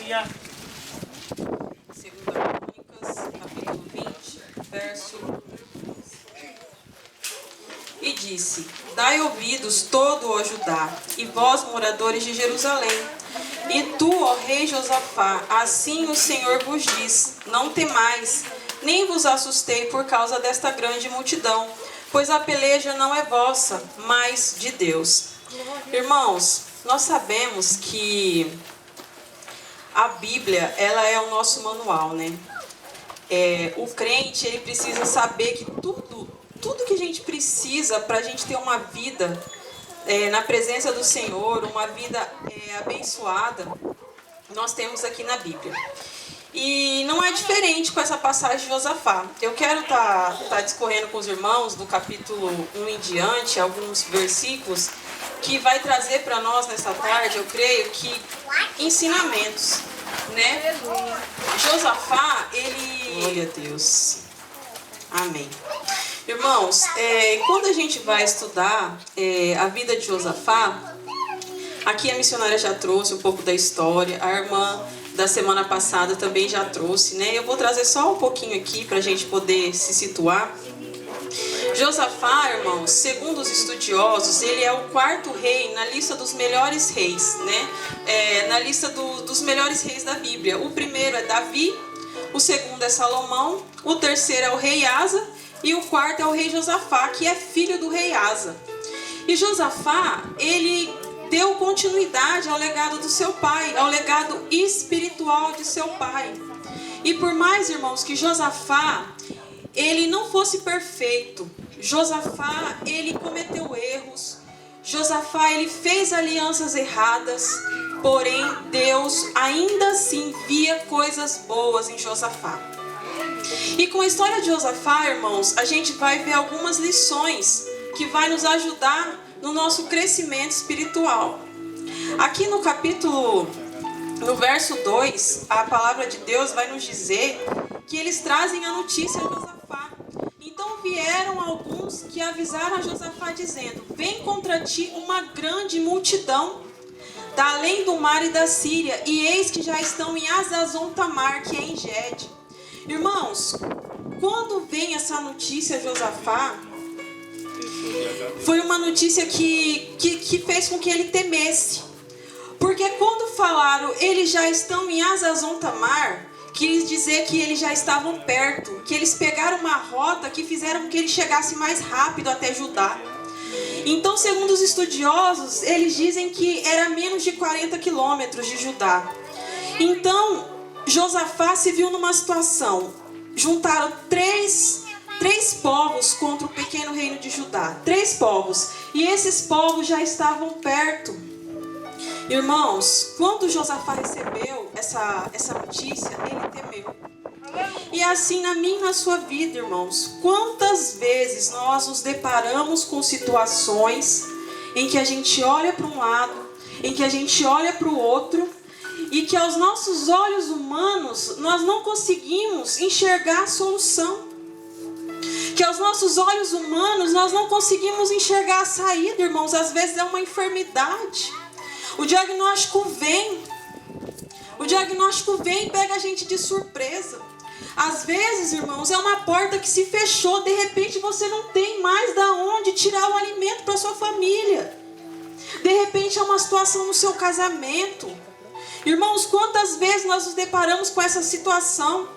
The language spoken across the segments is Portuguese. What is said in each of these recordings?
Aleluia. 2 Crônicas, capítulo 20, verso 1. E disse: Dai ouvidos todo o Judá, e vós, moradores de Jerusalém. E tu, ó rei Josafá, assim o Senhor vos diz: Não temais, nem vos assustei por causa desta grande multidão, pois a peleja não é vossa, mas de Deus. Irmãos, nós sabemos que a Bíblia, ela é o nosso manual, né? O crente, ele precisa saber que tudo que a gente precisa para a gente ter uma vida na presença do Senhor, uma vida abençoada, nós temos aqui na Bíblia. E não é diferente com essa passagem de Josafá. Eu quero estar discorrendo com os irmãos do capítulo 1 em diante, alguns versículos, que vai trazer para nós nessa tarde, eu creio, que ensinamentos, né? Josafá, ele... Glória a Deus. Amém. Irmãos, quando a gente vai estudar a vida de Josafá, aqui a missionária já trouxe um pouco da história, a irmã da semana passada também já trouxe, né? Eu vou trazer só um pouquinho aqui para a gente poder se situar. Josafá, irmãos, segundo os estudiosos, ele é o quarto rei na lista dos melhores reis, né? Na lista dos melhores reis da Bíblia. O primeiro é Davi, o segundo é Salomão, o terceiro é o rei Asa e o quarto é o rei Josafá, que é filho do rei Asa. E Josafá, ele deu continuidade ao legado do seu pai, ao legado espiritual de seu pai. E por mais, irmãos, que Josafá ele não fosse perfeito, Josafá ele cometeu erros, Josafá ele fez alianças erradas, porém Deus ainda assim via coisas boas em Josafá. E com a história de Josafá, irmãos, a gente vai ver algumas lições que vai nos ajudar no nosso crescimento espiritual. Aqui no verso 2, a palavra de Deus vai nos dizer que eles trazem a notícia a Josafá. Então vieram alguns que avisaram a Josafá dizendo: Vem contra ti uma grande multidão da além do mar e da Síria, e eis que já estão em Hazazon Tamar, que é em Gede. Irmãos, quando vem essa notícia a Josafá, foi uma notícia que fez com que ele temesse. Porque quando falaram, eles já estão em Hazazon Tamar, quis dizer que eles já estavam perto, que eles pegaram uma rota que fizeram com que ele chegasse mais rápido até Judá. Então, segundo os estudiosos, eles dizem que era menos de 40 quilômetros de Judá. Então, Josafá se viu numa situação. Juntaram três povos contra o pequeno reino de Judá. 3 povos. E esses povos já estavam perto. Irmãos, quando Josafá recebeu essa notícia, ele temeu. E assim na minha e na sua vida, irmãos, quantas vezes nós nos deparamos com situações em que a gente olha para um lado, em que a gente olha para o outro, e que aos nossos olhos humanos nós não conseguimos enxergar a solução. Que aos nossos olhos humanos nós não conseguimos enxergar a saída, irmãos. Às vezes é uma enfermidade. O diagnóstico vem e pega a gente de surpresa. Às vezes, irmãos, é uma porta que se fechou. De repente você não tem mais da onde tirar o alimento para sua família. De repente é uma situação no seu casamento. Irmãos, quantas vezes nós nos deparamos com essa situação?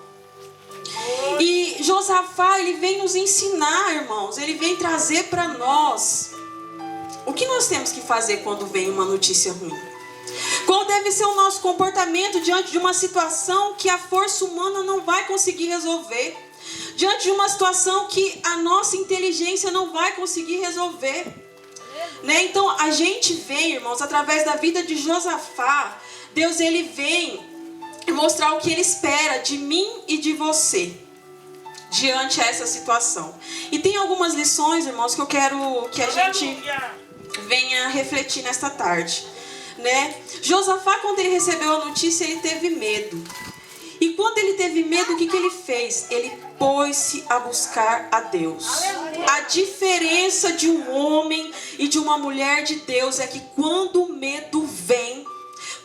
E Josafá, ele vem nos ensinar, irmãos. Ele vem trazer para nós o que nós temos que fazer quando vem uma notícia ruim. Qual deve ser o nosso comportamento diante de uma situação que a força humana não vai conseguir resolver? Diante de uma situação que a nossa inteligência não vai conseguir resolver, né? Então a gente vem, irmãos, através da vida de Josafá, Deus ele vem mostrar o que ele espera de mim e de você diante essa situação. E tem algumas lições, irmãos, que eu quero que a gente venha refletir nesta tarde, né? Josafá, quando ele recebeu a notícia, ele teve medo. E quando ele teve medo, o que ele fez? Ele pôs-se a buscar a Deus. A diferença de um homem e de uma mulher de Deus é que quando o medo vem,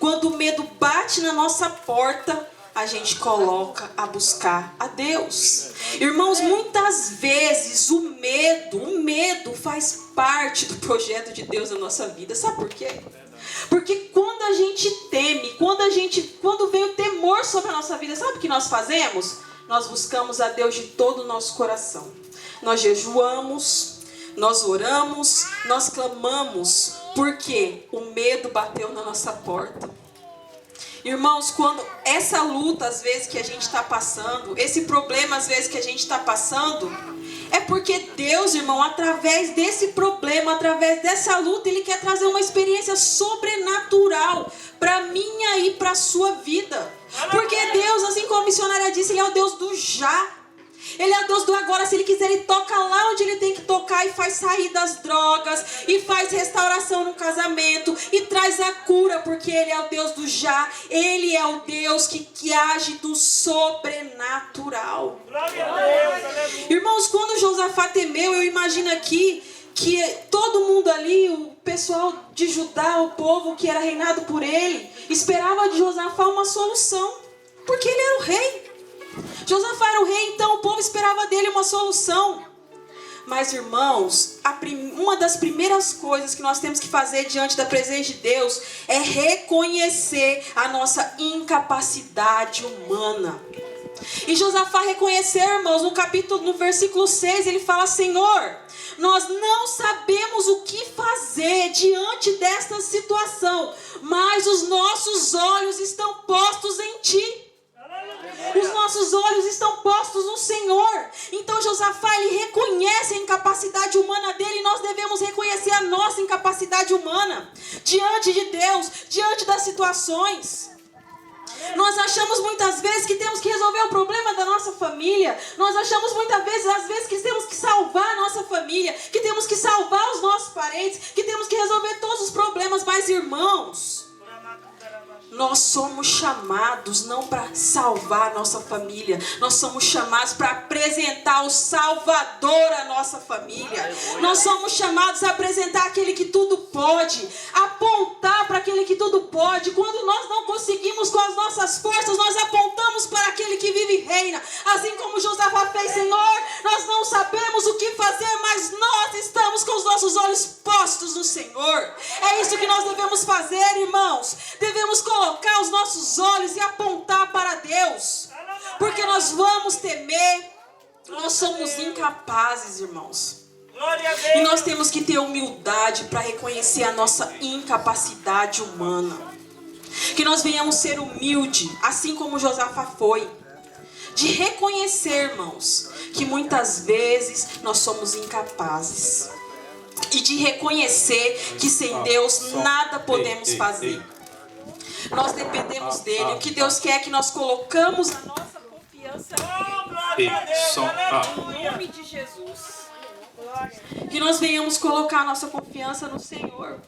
quando o medo bate na nossa porta, a gente coloca a buscar a Deus. Irmãos, muitas vezes o medo faz parte do projeto de Deus na nossa vida. Sabe por quê? Porque quando a gente teme, quando vem o temor sobre a nossa vida, sabe o que nós fazemos? Nós buscamos a Deus de todo o nosso coração. Nós jejuamos, nós oramos, nós clamamos, porque o medo bateu na nossa porta. Irmãos, quando essa luta às vezes que a gente está passando, esse problema às vezes que a gente está passando, é porque Deus, irmão, através desse problema, através dessa luta, Ele quer trazer uma experiência sobrenatural para minha e para a sua vida. Porque Deus, assim como a missionária disse, Ele é o Deus do já. Ele é o Deus do agora. Se Ele quiser, Ele toca lá onde Ele tem que tocar e faz sair das drogas, e faz restauração no casamento, e traz a cura, porque Ele é o Deus do já. Ele é o Deus que age do sobrenatural. Irmãos, quando Josafá temeu, eu imagino aqui que todo mundo ali, o pessoal de Judá, o povo que era reinado por ele, esperava de Josafá uma solução, porque ele era o rei. Josafá era o rei, então o povo esperava dele uma solução. Mas, irmãos, uma das primeiras coisas que nós temos que fazer diante da presença de Deus é reconhecer a nossa incapacidade humana. E Josafá reconheceu, irmãos, no versículo 6, ele fala: Senhor, nós não sabemos o que fazer diante desta situação, mas os nossos olhos estão postos em Ti. Os nossos olhos estão postos no Senhor. Então Josafá, ele reconhece a incapacidade humana dele, e nós devemos reconhecer a nossa incapacidade humana diante de Deus, diante das situações. Nós achamos muitas vezes que temos que resolver o problema da nossa família. Nós achamos muitas vezes, às vezes, que temos que salvar a nossa família, que temos que salvar os nossos parentes, que temos que resolver todos os problemas. Mas, irmãos, nós somos chamados não para salvar a nossa família. Nós somos chamados para apresentar o Salvador à nossa família. Nós somos chamados a apresentar aquele que tudo pode. Apontar para aquele que tudo pode. Quando nós não conseguimos com as nossas forças, nós apontamos para aquele que vive e reina. Assim como Josafá fez: Senhor, nós não sabemos o que fazer, mas nós estamos com os nossos olhos postos no Senhor. É isso que nós devemos fazer, irmãos. Devemos colocar os nossos olhos e apontar para Deus, porque nós vamos temer. Nós somos incapazes, irmãos, e nós temos que ter humildade para reconhecer a nossa incapacidade humana, que nós venhamos ser humildes, assim como Josafá foi, de reconhecer, irmãos, que muitas vezes nós somos incapazes, e de reconhecer que sem Deus nada podemos fazer. Nós dependemos dele. O que Deus quer é que nós colocamos a nossa confiança nele. Em nome de Jesus. Que nós venhamos colocar a nossa confiança no Senhor.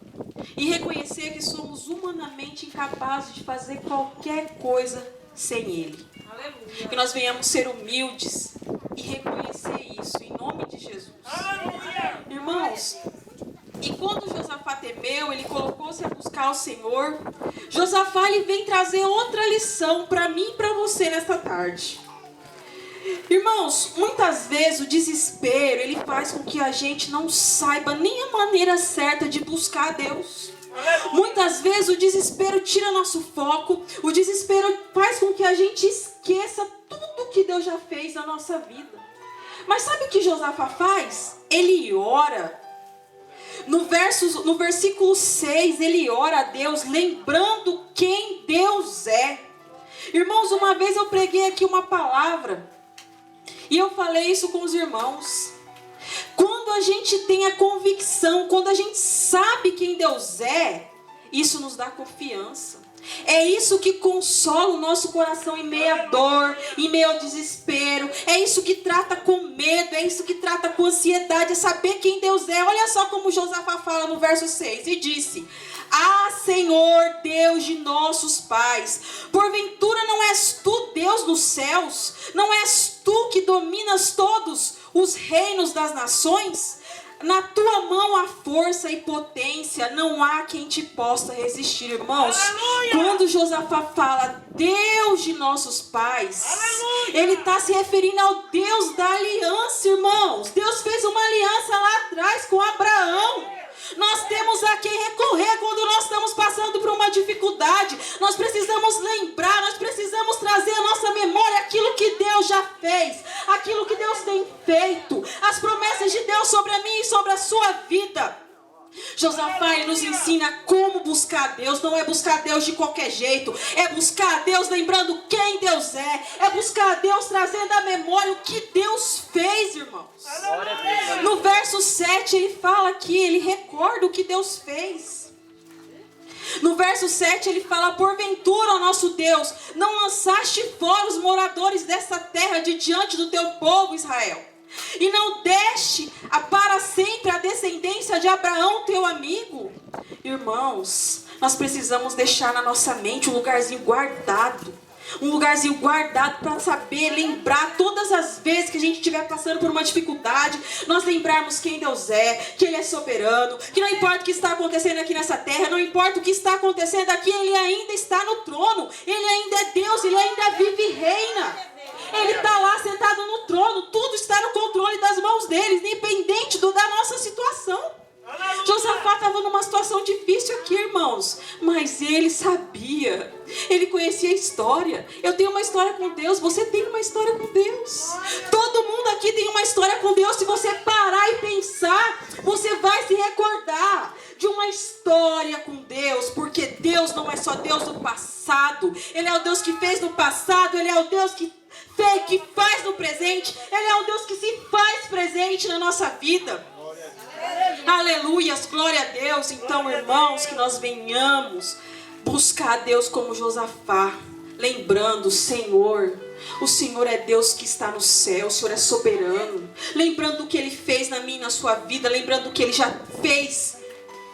E reconhecer que somos humanamente incapazes de fazer qualquer coisa sem Ele. Aleluia. Que nós venhamos ser humildes e reconhecer isso em nome de Jesus. Aleluia. Irmãos, e quando Josafá temeu, ele colocou-se a buscar o Senhor. Josafá, ele vem trazer outra lição para mim e para você nesta tarde. Irmãos, muitas vezes o desespero, ele faz com que a gente não saiba nem a maneira certa de buscar a Deus. Muitas vezes o desespero tira nosso foco. O desespero faz com que a gente esqueça tudo que Deus já fez na nossa vida. Mas sabe o que Josafá faz? Ele ora. No versículo 6, ele ora a Deus, lembrando quem Deus é. Irmãos, uma vez eu preguei aqui uma palavra, e eu falei isso com os irmãos. Quando a gente tem a convicção, quando a gente sabe quem Deus é, isso nos dá confiança. É isso que consola o nosso coração em meio à dor, em meio ao desespero. É isso que trata com medo, é isso que trata com ansiedade, é saber quem Deus é. Olha só como Josafá fala no verso 6. E disse: Ah, Senhor, Deus de nossos pais, porventura não és tu Deus dos céus? Não és tu que dominas todos os reinos das nações? Na tua mão há força e potência, não há quem te possa resistir, irmãos. Aleluia! Quando Josafá fala Deus de nossos pais, aleluia, ele está se referindo ao Deus da aliança, irmãos. Deus fez uma aliança lá atrás com Abraão. Nós temos a quem recorrer quando nós estamos passando por uma dificuldade. Nós precisamos lembrar, nós precisamos trazer à nossa memória aquilo que Deus já fez, aquilo que Deus tem feito, as promessas de Deus sobre a mim e sobre a sua vida. Josafá, ele nos ensina como buscar Deus. Não é buscar Deus de qualquer jeito, é buscar Deus lembrando quem Deus é buscar Deus trazendo à memória o que Deus fez, irmãos. No verso 7 ele fala aqui, ele recorda o que Deus fez. No verso 7 ele fala: porventura, ó nosso Deus, não lançaste fora os moradores dessa terra de diante do teu povo Israel, e não deste para sempre a descendência de Abraão, teu amigo? Irmãos, nós precisamos deixar na nossa mente um lugarzinho guardado. Um lugarzinho guardado para saber lembrar todas as vezes que a gente estiver passando por uma dificuldade. Nós lembrarmos quem Deus é, que Ele é soberano, que não importa o que está acontecendo aqui nessa terra, não importa o que está acontecendo aqui, Ele ainda está no trono. Ele ainda é Deus, Ele ainda vive e reina. Ele está lá sentado no trono, tudo está no controle das mãos dele, independente da nossa situação. Josafá estava numa situação difícil aqui, irmãos, mas ele sabia, ele conhecia a história. Eu tenho uma história com Deus, você tem uma história com Deus. Todo mundo aqui tem uma história com Deus. Se você parar e pensar, você vai se recordar de uma história com Deus, porque Deus não é só Deus do passado. Ele é o Deus que fez no passado, Ele é o Deus que faz no presente, Ele é um Deus que se faz presente na nossa vida. Aleluias, glória a Deus. Então, irmãos, que nós venhamos buscar a Deus como Josafá, lembrando: o Senhor é Deus que está no céu, o Senhor é soberano. Lembrando o que Ele fez na minha e na sua vida, lembrando o que Ele já fez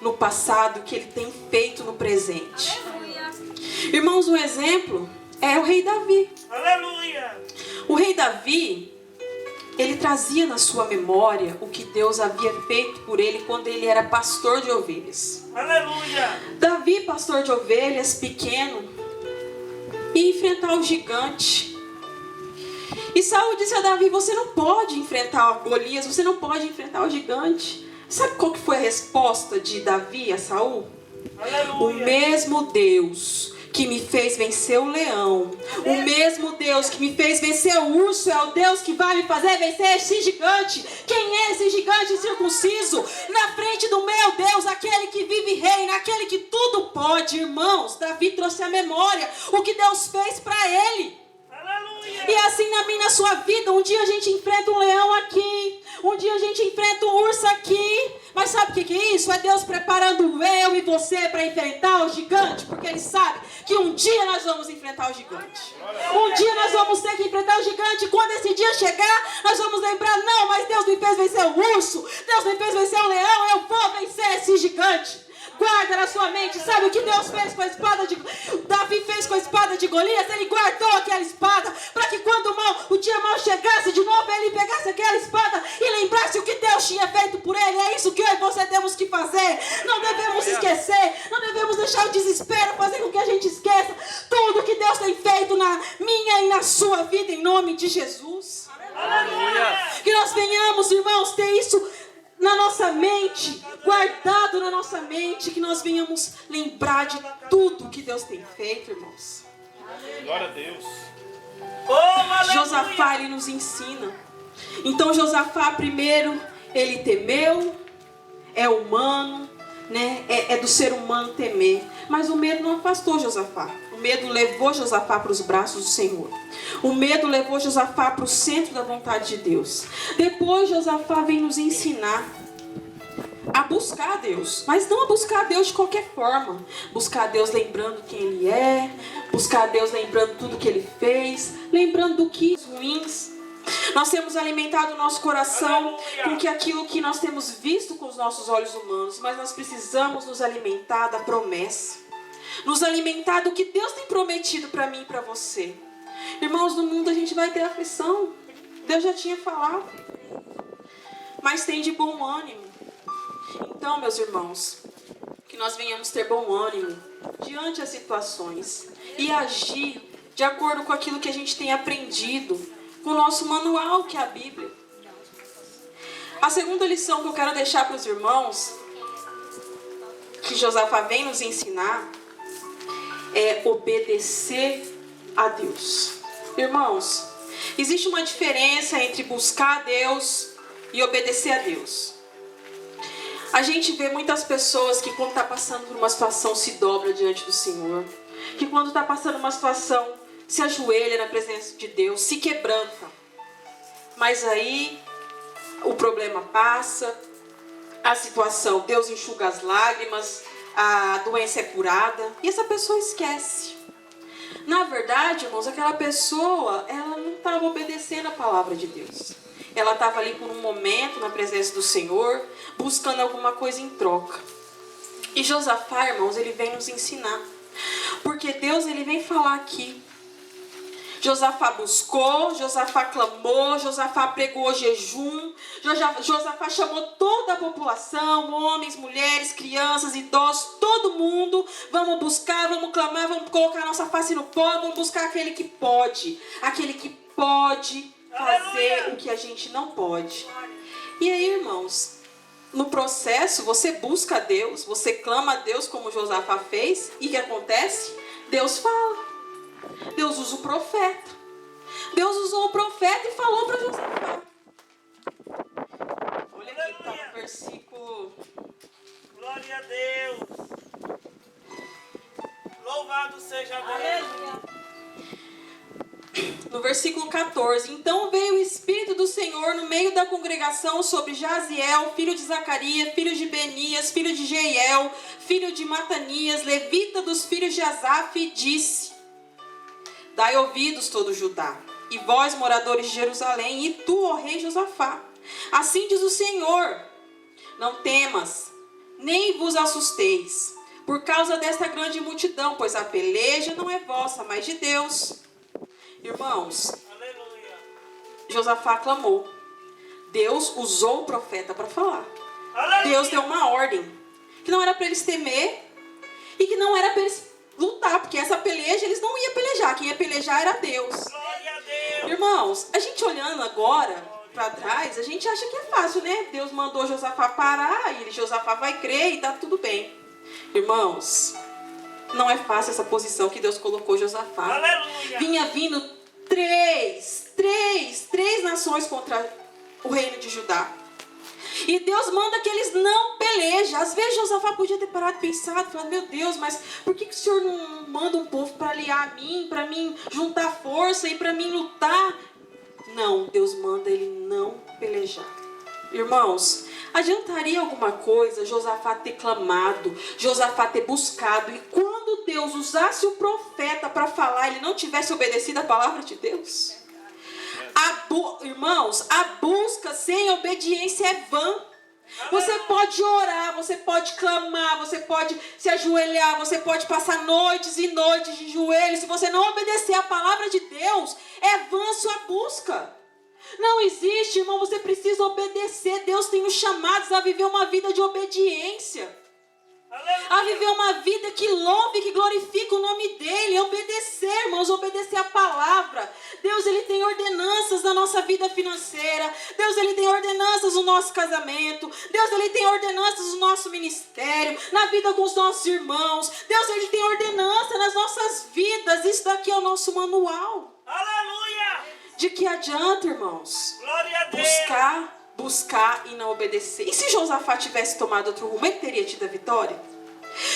no passado, o que Ele tem feito no presente. Irmãos, um exemplo é o rei Davi. Aleluia! O rei Davi, ele trazia na sua memória o que Deus havia feito por ele quando ele era pastor de ovelhas. Aleluia! Davi, pastor de ovelhas, pequeno, ia enfrentar o gigante. E Saul disse a Davi: você não pode enfrentar Golias, você não pode enfrentar o gigante. Sabe qual que foi a resposta de Davi a Saul? Aleluia! O mesmo Deus que me fez vencer o leão, o mesmo Deus que me fez vencer o urso, é o Deus que vai me fazer vencer esse gigante. Quem é esse gigante circunciso? Na frente do meu Deus, aquele que vive e reina, aquele que tudo pode. Irmãos, Davi trouxe à memória o que Deus fez para ele. E assim na minha, na sua vida, um dia a gente enfrenta um leão aqui, um dia a gente enfrenta um urso aqui, mas sabe o que é isso? É Deus preparando eu e você para enfrentar o gigante, porque Ele sabe que um dia nós vamos enfrentar o gigante. Um dia nós vamos ter que enfrentar o gigante, e quando esse dia chegar, nós vamos lembrar: não, mas Deus me fez vencer o urso, Deus me fez vencer o leão, eu vou vencer esse gigante. Guarda na sua mente. Sabe o que Deus fez com a espada de Davi fez com a espada de Golias? Ele guardou aquela espada para que quando o dia mau chegasse de novo, ele pegasse aquela espada e lembrasse o que Deus tinha feito por ele. É isso que eu e você temos que fazer. Não devemos esquecer, não devemos deixar o desespero fazer com que a gente esqueça tudo que Deus tem feito na minha e na sua vida, em nome de Jesus. Aleluia. Que nós venhamos, irmãos, ter isso na nossa mente, guardado na nossa mente, que nós venhamos lembrar de tudo que Deus tem feito, irmãos. Glória a Deus. Josafá, ele nos ensina. Então Josafá, primeiro, ele temeu. É humano, né? É do ser humano temer. Mas o medo não afastou Josafá. O medo levou Josafá para os braços do Senhor. O medo levou Josafá para o centro da vontade de Deus. Depois Josafá vem nos ensinar a buscar a Deus, mas não a buscar a Deus de qualquer forma. Buscar a Deus lembrando quem Ele é, buscar a Deus lembrando tudo que Ele fez, lembrando do que é ruins. Nós temos alimentado o nosso coração com que aquilo que nós temos visto com os nossos olhos humanos, mas nós precisamos nos alimentar da promessa, nos alimentar do que Deus tem prometido para mim e para você. Irmãos, no mundo a gente vai ter aflição, Deus já tinha falado, mas tem de bom ânimo. Então, meus irmãos, que nós venhamos ter bom ânimo diante das situações e agir de acordo com aquilo que a gente tem aprendido, com o nosso manual, que é a Bíblia. A segunda lição que eu quero deixar para os irmãos, que Josafá vem nos ensinar, é obedecer a Deus. Irmãos, existe uma diferença entre buscar a Deus e obedecer a Deus. A gente vê muitas pessoas que quando está passando por uma situação se dobra diante do Senhor, que quando está passando uma situação se ajoelha na presença de Deus, se quebranta. Mas aí o problema passa, a situação, Deus enxuga as lágrimas, a doença é curada e essa pessoa esquece. Na verdade, irmãos, aquela pessoa, ela não estava obedecendo a palavra de Deus. Ela estava ali por um momento na presença do Senhor, buscando alguma coisa em troca. E Josafá, irmãos, ele vem nos ensinar. Porque Deus, ele vem falar aqui. Josafá buscou, Josafá clamou, Josafá pregou jejum, Josafá chamou toda a população, homens, mulheres, crianças, idosos, todo mundo. Vamos buscar, vamos clamar, vamos colocar a nossa face no pó, vamos buscar aquele que pode fazer o que a gente não pode. E aí, irmãos, no processo você busca a Deus, você clama a Deus como Josafá fez, e o que acontece? Deus fala. Deus usa o profeta. Deus usou o profeta e falou para Josafá. Olha aqui, está no versículo. Glória a Deus. Louvado seja Deus. No versículo 14. Então veio o Espírito do Senhor no meio da congregação sobre Jaziel, filho de Zacarias, filho de Benias, filho de Jeiel, filho de Matanias, levita dos filhos de Asaf, e disse: Dai ouvidos todo Judá, e vós, moradores de Jerusalém, e tu, ó rei Josafá. Assim diz o Senhor: não temas, nem vos assusteis, por causa desta grande multidão, pois a peleja não é vossa, mas de Deus. Irmãos, Aleluia. Josafá clamou. Deus usou o profeta para falar. Aleluia. Deus deu uma ordem, que não era para eles temer, e que não era para eles lutar, porque essa peleja eles não iam pelejar, quem ia pelejar era Deus. Glória a Deus. Irmãos, a gente olhando agora para trás, a gente acha que é fácil, né? Deus mandou Josafá parar, e Josafá vai crer e tá tudo bem. Irmãos, não é fácil essa posição que Deus colocou Josafá. Aleluia. Vinha vindo três nações contra o reino de Judá. E Deus manda que eles não pelejem. Às vezes Josafá podia ter parado e pensado, falando: meu Deus, mas por que o Senhor não manda um povo para aliar a mim, para mim juntar força e para mim lutar? Não, Deus manda ele não pelejar. Irmãos, adiantaria alguma coisa Josafá ter clamado, Josafá ter buscado, e quando Deus usasse o profeta para falar, ele não tivesse obedecido a palavra de Deus? Irmãos, a busca sem obediência é vã. Você pode orar, você pode clamar, você pode se ajoelhar, você pode passar noites e noites de joelhos. Se você não obedecer a palavra de Deus, é vã a sua busca. Não existe, irmão, você precisa obedecer. Deus tem nos chamados a viver uma vida de obediência. A viver uma vida que louve e que glorifica o nome dele. Obedecer, irmãos, obedecer a palavra. Deus, ele tem ordenanças na nossa vida financeira. Deus, ele tem ordenanças no nosso casamento. Deus, ele tem ordenanças no nosso ministério, na vida com os nossos irmãos. Deus, ele tem ordenança nas nossas vidas. Isso daqui é o nosso manual. Aleluia. De que adianta, irmãos? Glória a Deus. Buscar e não obedecer. E se Josafá tivesse tomado outro rumo, ele teria tido a vitória?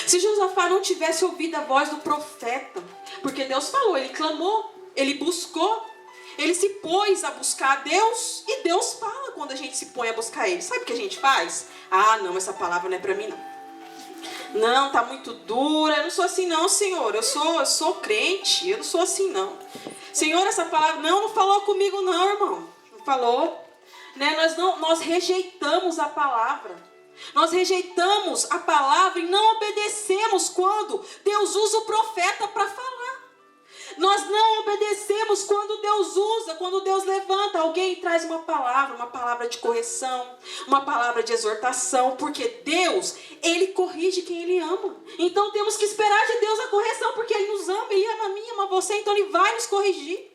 Se Josafá não tivesse ouvido a voz do profeta, porque Deus falou, ele clamou, ele buscou, ele se pôs a buscar a Deus, e Deus fala quando a gente se põe a buscar ele. Sabe o que a gente faz? Ah, não, essa palavra não é para mim não. Não, tá muito dura, eu não sou assim não, Senhor, eu sou crente, eu não sou assim não. Senhor, essa palavra não falou comigo não, irmão, não falou. Né? Nós rejeitamos a palavra. Nós rejeitamos a palavra e não obedecemos quando Deus usa o profeta para falar. Nós não obedecemos percebemos quando Deus usa, quando Deus levanta alguém e traz uma palavra de correção, uma palavra de exortação, porque Deus, Ele corrige quem Ele ama. Então temos que esperar de Deus a correção, porque Ele nos ama, Ele ama a mim, ama você, então Ele vai nos corrigir.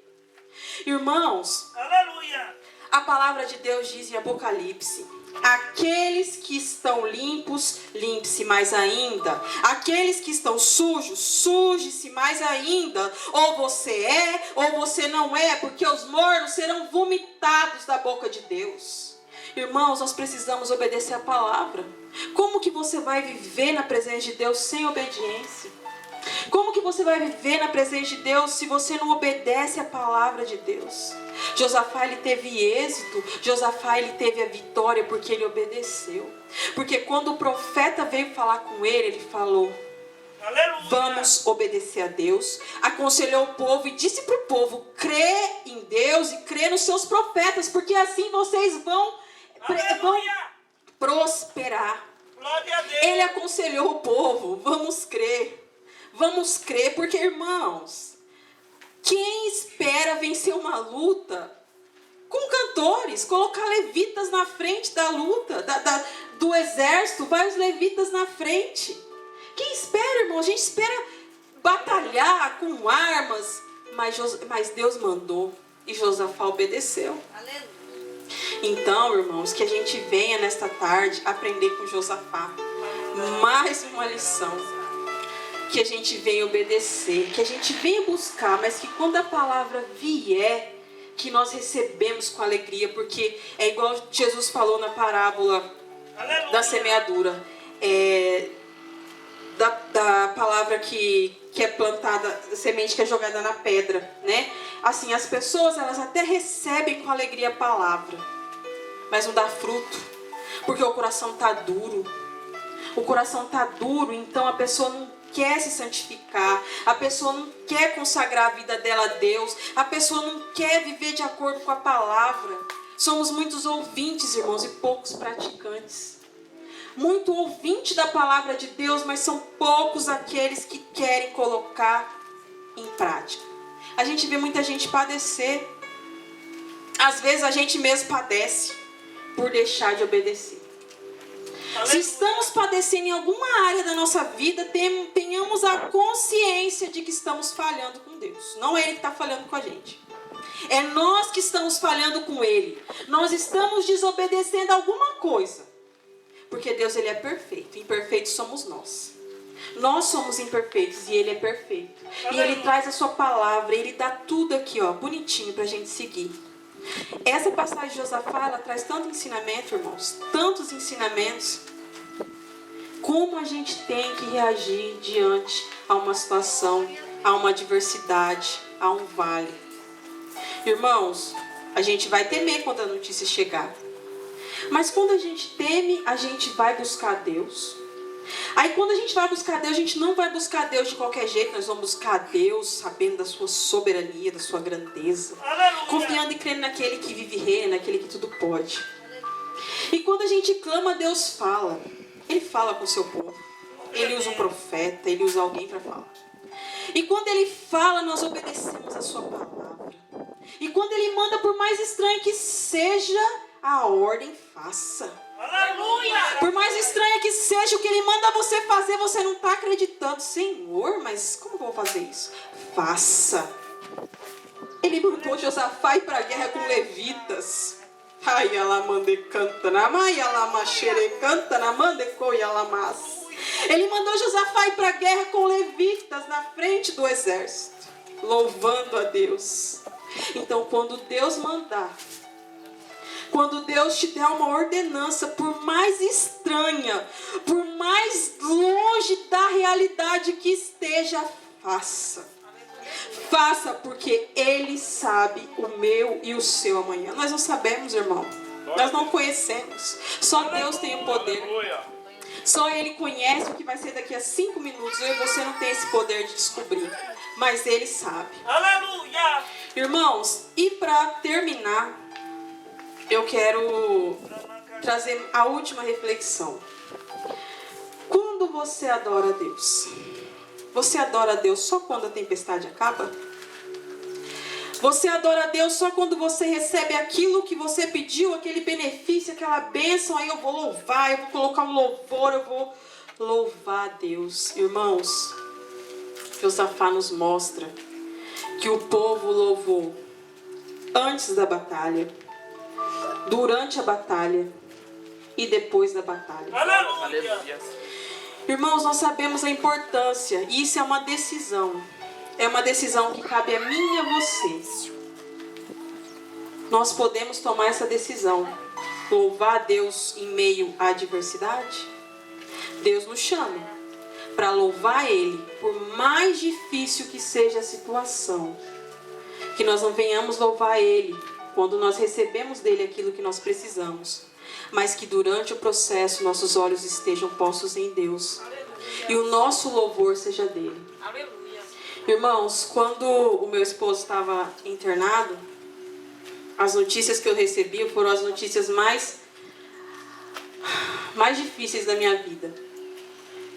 Irmãos, Aleluia. a palavra de Deus diz em Apocalipse: aqueles que estão limpos, limpe-se mais ainda. Aqueles que estão sujos, suje-se mais ainda. Ou você é, ou você não é, porque os mornos serão vomitados da boca de Deus. Irmãos, nós precisamos obedecer a palavra. Como que você vai viver na presença de Deus sem obediência? Como que você vai viver na presença de Deus se você não obedece a palavra de Deus? Josafá, ele teve êxito. Josafá, ele teve a vitória porque ele obedeceu. Porque quando o profeta veio falar com ele falou: Aleluia. vamos obedecer a Deus. Aconselhou o povo e disse para o povo: crê em Deus e crê nos seus profetas, porque assim vocês vão prosperar. Glória a Deus. Ele aconselhou o povo: vamos crer. Vamos crer, porque, irmãos, quem espera vencer uma luta com cantores, colocar levitas na frente da luta, do exército, vai os levitas na frente. Quem espera, irmão? A gente espera batalhar com armas, mas Deus mandou e Josafá obedeceu. Aleluia. Então, irmãos, que a gente venha nesta tarde aprender com Josafá mais uma lição. Que a gente venha obedecer, que a gente venha buscar, mas que quando a palavra vier, que nós recebemos com alegria, porque é igual Jesus falou na parábola da semeadura, da palavra que é plantada, semente que é jogada na pedra, né? Assim, as pessoas, elas até recebem com alegria a palavra, mas não dá fruto, porque o coração está duro. O coração está duro, então a pessoa não quer se santificar, a pessoa não quer consagrar a vida dela a Deus, a pessoa não quer viver de acordo com a palavra. Somos muitos ouvintes, irmãos, e poucos praticantes. Muito ouvinte da palavra de Deus, mas são poucos aqueles que querem colocar em prática. A gente vê muita gente padecer. Às vezes a gente mesmo padece por deixar de obedecer. Se estamos padecendo em alguma área da nossa vida, tenhamos a consciência de que estamos falhando com Deus. Não é Ele que está falhando com a gente. É nós que estamos falhando com Ele. Nós estamos desobedecendo alguma coisa. Porque Deus, Ele é perfeito. Imperfeitos somos nós. Nós somos imperfeitos e Ele é perfeito. E Ele traz a sua palavra. Ele dá tudo aqui, ó, bonitinho para a gente seguir. Essa passagem de Josafá, ela traz tanto ensinamento, irmãos, tantos ensinamentos. Como a gente tem que reagir diante a uma situação, a uma adversidade, a um vale. Irmãos, a gente vai temer quando a notícia chegar. Mas quando a gente teme, a gente vai buscar Deus. Aí quando a gente vai buscar Deus, a gente não vai buscar Deus de qualquer jeito. Nós vamos buscar Deus sabendo da sua soberania, da sua grandeza. Aleluia. Confiando e crendo naquele que vive e reina, naquele que tudo pode. E quando a gente clama, Deus fala. Ele fala com o seu povo. Ele usa um profeta, Ele usa alguém para falar. E quando Ele fala, nós obedecemos a sua palavra. E quando Ele manda, por mais estranho que seja, a ordem, faça. Aleluia. Por mais estranho que seja o que Ele manda você fazer, você não está acreditando. Senhor, mas como eu vou fazer isso? Faça. Ele mandou Josafá ir para a guerra com levitas. Ai, ela mande canta na mai, ela machere canta na mande coi ela mas. Ele mandou Josafá ir para a guerra com levitas na frente do exército, louvando a Deus. Então, quando Deus mandar, quando Deus te der uma ordenança, por mais estranha, por mais longe da realidade que esteja, faça. Faça, porque Ele sabe o meu e o seu amanhã. Nós não sabemos, irmão. Nós não conhecemos. Só Deus tem o poder. Só Ele conhece o que vai ser daqui a 5 minutos. Eu e você não tem esse poder de descobrir. Mas Ele sabe. Aleluia. Irmãos, e para terminar, eu quero trazer a última reflexão. Quando você adora a Deus? Você adora a Deus só quando a tempestade acaba? Você adora a Deus só quando você recebe aquilo que você pediu, aquele benefício, aquela bênção. Aí eu vou louvar, eu vou colocar um louvor, eu vou louvar a Deus. Irmãos, Josafá nos mostra que o povo louvou antes da batalha, durante a batalha e depois da batalha. Aleluia. Irmãos, nós sabemos a importância, e isso é uma decisão. É uma decisão que cabe a mim e a você. Nós podemos tomar essa decisão. Louvar a Deus em meio à adversidade. Deus nos chama para louvar Ele, por mais difícil que seja a situação. Que nós não venhamos louvar Ele quando nós recebemos dele aquilo que nós precisamos, mas que durante o processo nossos olhos estejam postos em Deus. E o nosso louvor seja dele. Aleluia. Irmãos, quando o meu esposo estava internado, as notícias que eu recebi foram as notícias mais difíceis da minha vida.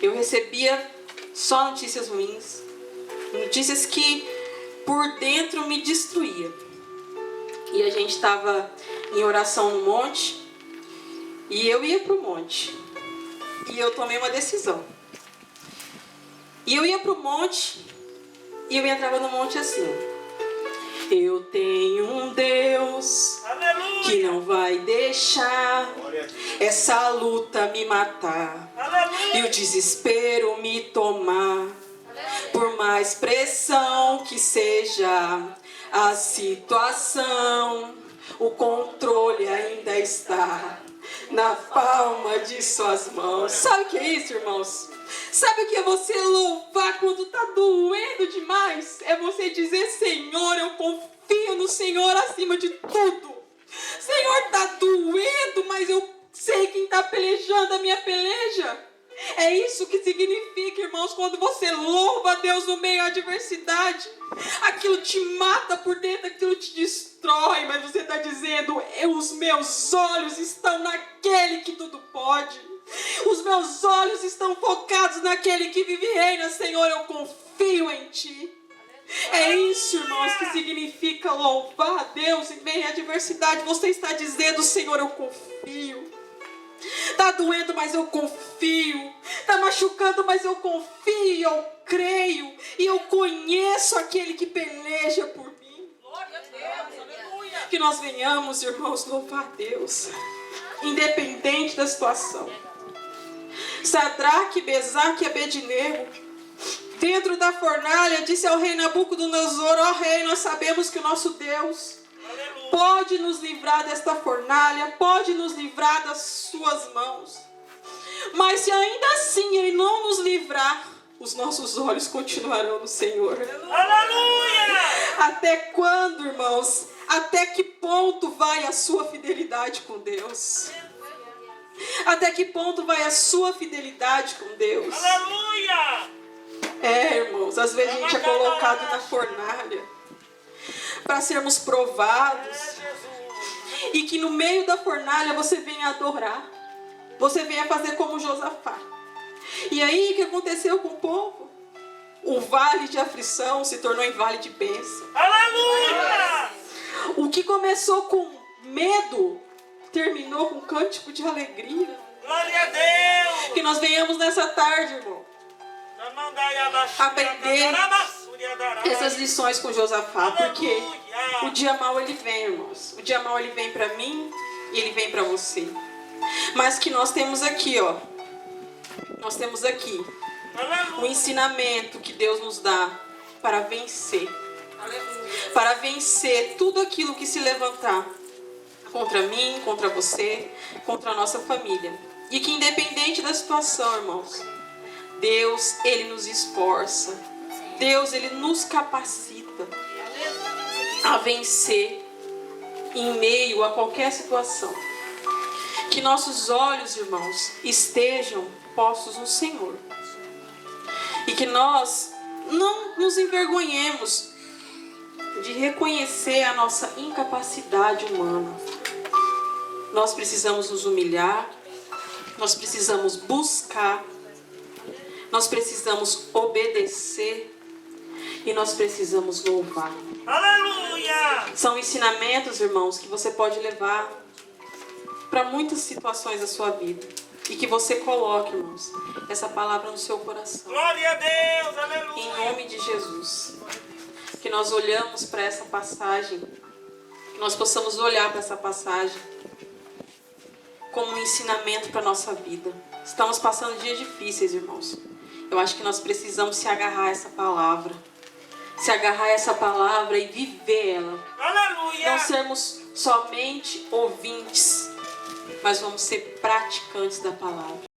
Eu recebia só notícias ruins, notícias que por dentro me destruía. E a gente estava em oração no monte, e eu ia para o monte, e eu tomei uma decisão. E eu ia para o monte, e eu entrava no monte assim: eu tenho um Deus que não vai deixar essa luta me matar e o desespero me tomar. Por mais pressão que seja a situação, o controle ainda está na palma de suas mãos. Sabe o que é isso, irmãos? Sabe o que é você louvar quando está doendo demais? É você dizer: Senhor, eu confio no Senhor acima de tudo. Senhor, está doendo, mas eu sei quem está pelejando a minha peleja. É isso que significa, irmãos, quando você louva a Deus no meio da adversidade. Aquilo te mata por dentro, aquilo te destrói, mas você está dizendo: os meus olhos estão naquele que tudo pode. Os meus olhos estão focados naquele que vive e reina. Senhor, eu confio em Ti. É isso, irmãos, que significa louvar a Deus em meio à adversidade. Você está dizendo: Senhor, eu confio. Está doendo, mas eu confio. Está machucando, mas eu confio. Eu creio. E eu conheço aquele que peleja por mim. Glória a Deus. Aleluia. Que nós venhamos, irmãos, louvar a Deus, independente da situação. Sadraque, Mesaque e Abednego, dentro da fornalha, disse ao rei Nabucodonosor: ó rei, nós sabemos que o nosso Deus pode nos livrar desta fornalha, pode nos livrar das suas mãos. Mas se ainda assim Ele não nos livrar, os nossos olhos continuarão no Senhor. Aleluia. Até quando, irmãos? Até que ponto vai a sua fidelidade com Deus? Até que ponto vai a sua fidelidade com Deus? Aleluia. Irmãos, às vezes a gente é colocado na fornalha para sermos provados, e que no meio da fornalha você venha adorar, você venha fazer como Josafá. E aí o que aconteceu com o povo? O vale de aflição se tornou em vale de bênção. Aleluia. O que começou com medo terminou com um cântico de alegria. Glória a Deus. Que nós venhamos nessa tarde, irmão, aprender essas lições com Josafá, porque o dia mau ele vem, irmãos. O dia mau ele vem para mim e ele vem para você. Mas que nós temos aqui, ó. Nós temos aqui o ensinamento que Deus nos dá para vencer. Para vencer tudo aquilo que se levantar contra mim, contra você, contra a nossa família. E que independente da situação, irmãos, Deus, Ele nos esforça. Deus, Ele nos capacita a vencer em meio a qualquer situação. Que nossos olhos, irmãos, estejam postos no Senhor. E que nós não nos envergonhemos de reconhecer a nossa incapacidade humana. Nós precisamos nos humilhar, nós precisamos buscar, nós precisamos obedecer E nós precisamos louvar. Aleluia. São ensinamentos, irmãos, que você pode levar para muitas situações da sua vida. E que você coloque, irmãos, essa palavra no seu coração. Glória a Deus. Em Aleluia. nome de Jesus. Que nós olhamos para essa passagem. Que nós possamos olhar para essa passagem como um ensinamento para a nossa vida. Estamos passando dias difíceis, irmãos. Eu acho que nós precisamos se agarrar a essa palavra. Se agarrar a essa palavra e viver ela. Aleluia. Não sermos somente ouvintes, mas vamos ser praticantes da palavra.